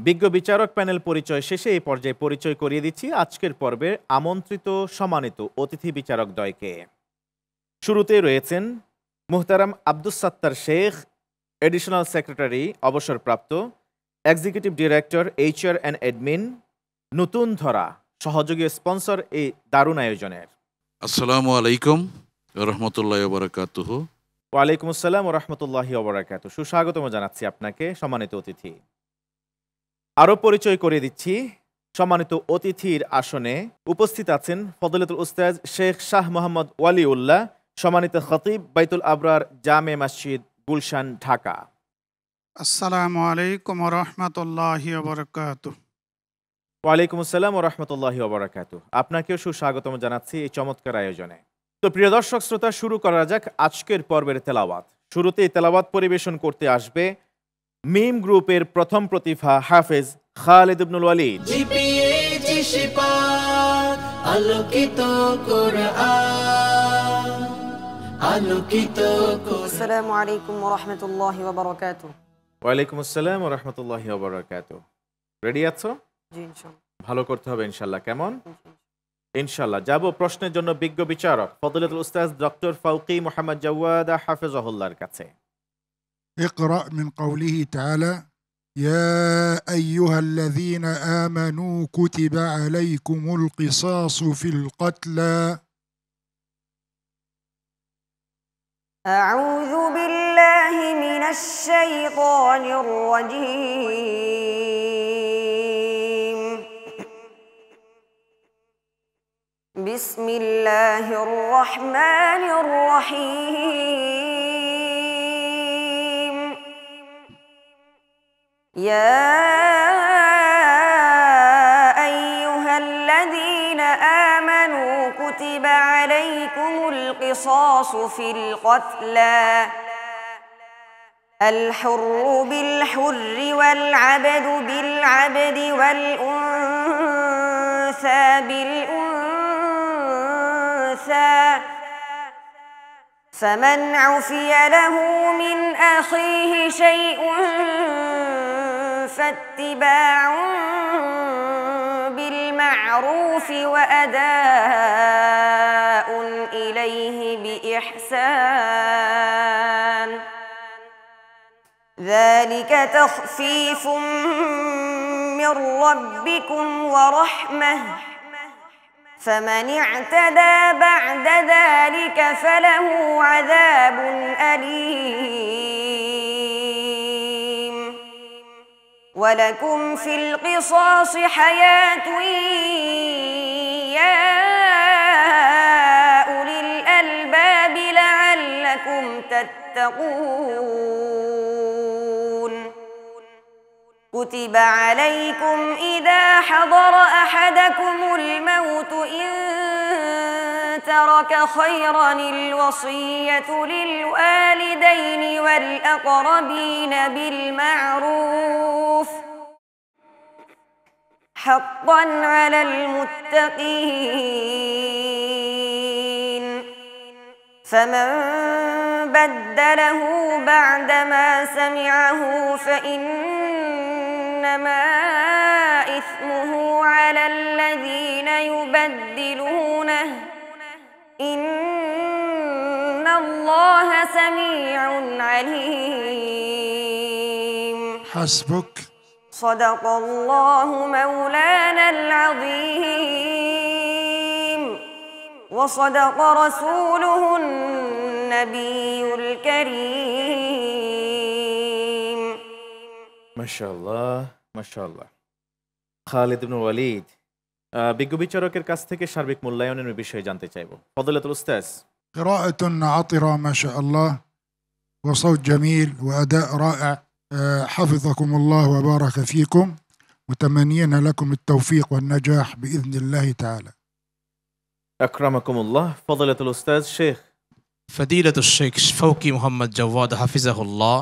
বিজ্ঞ বিচারক প্যানেল পরিচয় শেষে এই পর্যায়ে পরিচয় করিয়ে দিচ্ছি আজকের পর্বের আমন্ত্রিত সম্মানিত অতিথি বিচারকদ্বয়কে। শুরুতে রয়েছেন মুহতারাম আব্দুস সাত্তার শেখ, এডিশনাল সেক্রেটারি অবসরপ্রাপ্ত, executive director HR and admin, নতুন ধরা, সহযোগী স্পন্সর এই দারুণ আয়োজনের। আসসালামু আলাইকুম রহমতুল্লাহ বারাকাতুহ। ওয়ালাইকুম আসসালাম রহমতুল্লাহি ওবারাকাতুহু। সুস্বাগতম জানাচ্ছি আপনাকে সম্মানিত অতিথি। আরও পরিচয় করে দিচ্ছি, সম্মানিত অতিথির আসনে উপস্থিত আছেন ফজলতুল উস্তাজ শেখ শাহ মোহাম্মদ ওয়ালিউল্লাহ, সম্মানিত খতিব, বাইতুল আবরার জামে মসজিদ, গুলশান, ঢাকা। আসসালামু আলাইকুম রহমতুল্লাহি ওবারাকাতুহু। ওয়ালাইকুম আসসালাম রহমতুল্লাহি ওবারাকাতুহু। আপনাকেও সুস্বাগতম জানাচ্ছি এই চমৎকার আয়োজনে। তো প্রিয় দর্শক শ্রোতা, শুরু করা যাক আজকের পর্বের তেলাওয়াত। শুরুতেই তেলাওয়াত পরিবেশন করতে আসবে মিম গ্রুপের প্রথম প্রতিভা হাফেজ খালিদ ইবনুল ওয়ালিদ। আসসালামু আলাইকুম ওয়া রাহমাতুল্লাহি ওয়া বারাকাতুহু। ওয়ালাইকুম আসসালাম ওয়া রাহমাতুল্লাহি ওয়া বারাকাতুহু। রেডি আছো? জি ইনশাআল্লাহ। ভালো করতে হবে ইনশাআল্লাহ। কেমন? ইনশাআল্লাহ। যাব প্রশ্নের জন্য বিজ্ঞ বিচারক ফজলতুল উস্তাজ ডক্টর ফাউকি মুহাম্মদ জাওয়াদা হাফেজাহুল্লাহর কাছে। اقرأ من قوله تعالى يا أيها الذين آمنوا كتب عليكم القصاص في القتلى. أعوذ بالله من الشيطان الرجيم. بسم الله الرحمن الرحيم. يا أيها الذين آمنوا كتب عليكم القصاص في القتلى الحر بالحر والعبد بالعبد والأنثى بالأنثى فمن عفي له من أخيه شيء فاتباع بالمعروف وأداء إليه بإحسان ذلك تخفيف من ربكم ورحمة فمن اعتدى بعد ذلك فله عذاب أليم ولكم في القصاص حياة يا أولي الألباب لعلكم تتقون كتب عليكم إذا حضر أحدكم الموت إن ترك خيرا الوصية للوالدين والأقربين بالمعروف حقا على المتقين فمن بدله بعدما سمعه فإنما إثمه على الذين يبدلونه إن الله سميع عليم. حسبك. صدق الله مولانا العظيم وصدق رسوله النبي الكريم. মাশাআল্লাহ মাশাআল্লাহ। খালিদ ইবনুল ওয়ালিদ, বিজ্ঞ বিচারকের কাছ থেকে সার্বিক মূল্যায়নের বিষয়ে জানতে চাইব। ফজলতুল উস্তাজ। قراءة عطرة ما شاء الله وصوت جميل وأداء رائع. حفظكم الله وبارك فيكم متمنين لكم التوفيق والنجاح بإذن الله تعالى. আকরামাকুমুল্লাহ। ফজলতুল উস্তাজ শেখ। ফদিলাতুশ শেখ ফাউকি মুহাম্মদ জাওয়াদ হাফিজাহুল্লাহ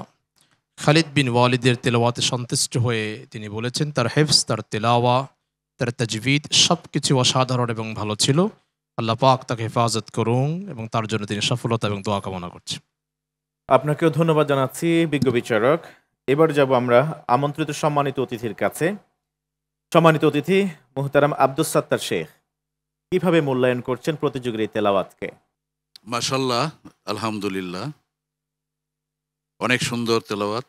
খালিদ বিন ওয়ালিদের তেলাওয়াতে সন্তুষ্ট হয়ে তিনি বলেছেন তার হিফজ, তার তেলাওয়া, তার তাজবিদ সব কিছু অসাধারণ এবং ভালো ছিল। আল্লাহ পাক তাকে হেফাজত করুন এবং তার জন্য তিনি সফলতা এবং দোয়া কামনা করছেন। আপনাকেও ধন্যবাদ জানাচ্ছি বিজ্ঞ বিচারক। এবার যাব আমরা আমন্ত্রিত সম্মানিত অতিথির কাছে। সম্মানিত অতিথি মুহতারাম আব্দুস সাত্তার শেখ, কিভাবে মূল্যায়ন করছেন প্রতিযোগীর এই তেলাওয়াতকে? মাশাল্লাহ, আলহামদুলিল্লাহ, অনেক সুন্দর তেলাওয়াত।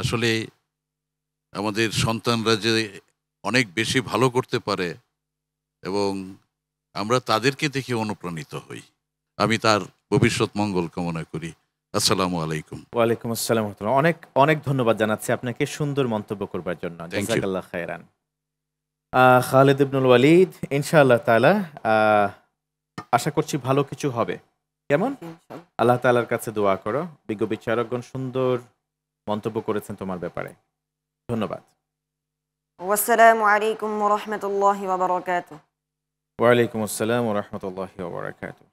আসলে আমাদের সন্তানরা যে অনেক বেশি ভালো করতে পারে এবং আমরা তাদেরকে দেখে অনুপ্রাণিত হই। আমি তার ভবিষ্যৎ মঙ্গল কামনা করি। আসসালামু আলাইকুম। ওয়ালাইকুম আসসালাম ওয়া রাহমাতুল্লাহ। অনেক অনেক ধন্যবাদ জানাচ্ছি আপনাকে সুন্দর মন্তব্য করবার জন্য। Thank you. জাযাকাল্লাহ খায়রান। খালিদ ইবনুল ওয়ালিদ, ইনশাআল্লাহ তাআলা আশা করছি ভালো কিছু হবে। কেমন? আল্লাহ তাআলার কাছে দোয়া করো। বিজ্ঞ বিচারকগণ সুন্দর মন্তব্য করেছেন তোমার ব্যাপারে। ধন্যবাদ। والسلام عليكم ورحمة الله وبركاته. ওয়ালাইকুম আসসালাম ওয়া রাহমাতুল্লাহি ওয়া বারাকাতুহু।